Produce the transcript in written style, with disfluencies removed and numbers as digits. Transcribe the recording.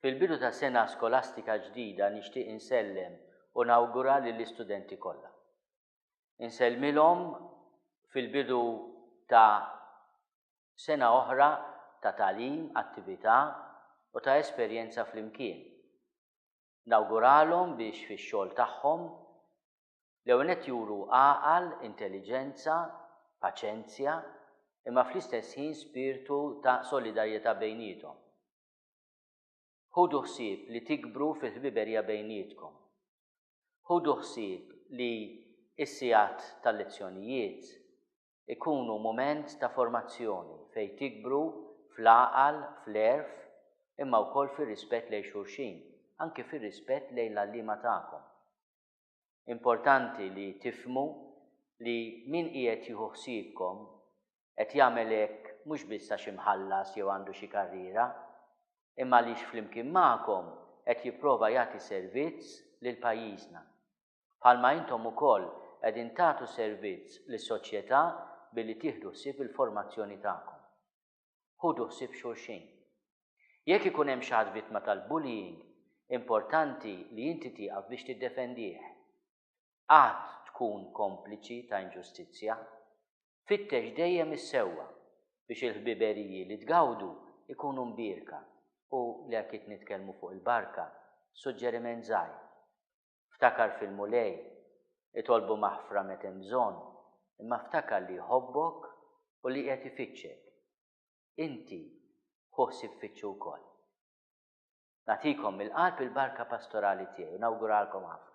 Fil-bidu ta' sena skolastika ġdida nixtieq insellem u nawgura lill-istudenti kollha. Insellmilhom fil-bidu ta' sena oħra ta' tagħlim, attività u ta' esperjenza flimkien. Nawguralhom biex fix-xogħol tagħhom l-ewwel qed juru għaqal, intelliġenza, paċenzja, imma fl-istess ħin spiritu ta' solidarjetà bejniethom. Ħudu ħsieb li tikbru fil-ħbiberija bejnietkom. Ħudu ħsieb li s-sigħat tal-lezzjonijiet ikunu mument ta' formazzjoni fejn tikbru fl-għaqal, fl-għerf, imma wkoll fir-rispett lejn xulxin, anke fir-rispett lejn l-għalliema tagħkom. Importanti li tifhmu li min qiegħed jieħu ħsiebkom qed jagħmel hekk mhux biss għax imħallas jew għandu xi karriera, imma għaliex flimkien magħkom qed jipprova jagħti servizz lil pajjiżna. Bħalma intom ukoll qegħdin tagħtu servizz lis-soċjetà billi tieħdu ħsieb il-formazzjoni tagħkom. Ħudu ħsieb xulxin. Jekk ikun hemm xi ħadd vittma tal-bullying, importanti li inti tieqaf biex tiddefendih. Qatt tkun kompliċi ta' inġustizzja, fittex dejjem is-sewwa biex il-ħbiberiji li tgawdu ikunu mbierka u li jekk nitkellmu fuq il-barka, suġġeriment żgħir. Ftakar fil-mulej, itolbu maħfra meta hemm bżonn, imma ftakar li jħobbok u li qed ifittxek. Inti ħu ħsieb fitxu wkoll. Nagħtikom mill-qalb il-barka pastorali tiegħi u nawguralkom ħafna.